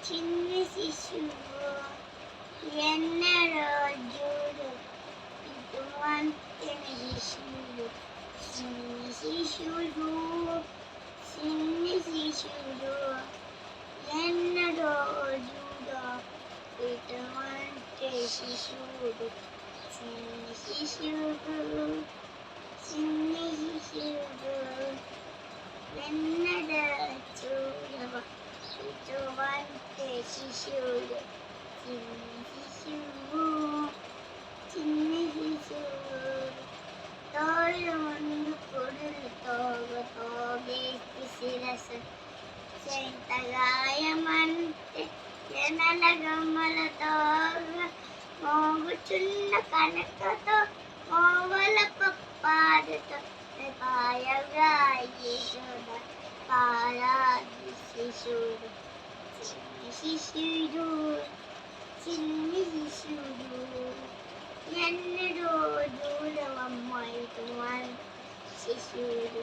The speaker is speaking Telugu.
చిన్ని శిశువు ఎన్నడో చూడు ఇటువంటి శిశువుడు చిన్ని శిశుడు చిన్ని శిశుడు ఎన్నడో చూడు ఇటువంటి శిశువుడు చిన్ని శిశుడు చిన్ని శిశుడు ఎన్నడో చూడవ ఇటువంటి శిశువుడు చిన్ని శిశువు చిన్ని శిశువు తోళ్ళు ముందు పొడులు తోగేసి శిరసు చెంతగాయమంటే ఎనల గమ్మలతో మోగుచున్న కనకతో మోవల పప్పాదుతో పాయగా యశోద పారాది శిశుడు చిన్ని శిశుడు చిన్ని శిశుడు ఎన్నడో చూడవమ్మ ఇటువంటి శిశుడు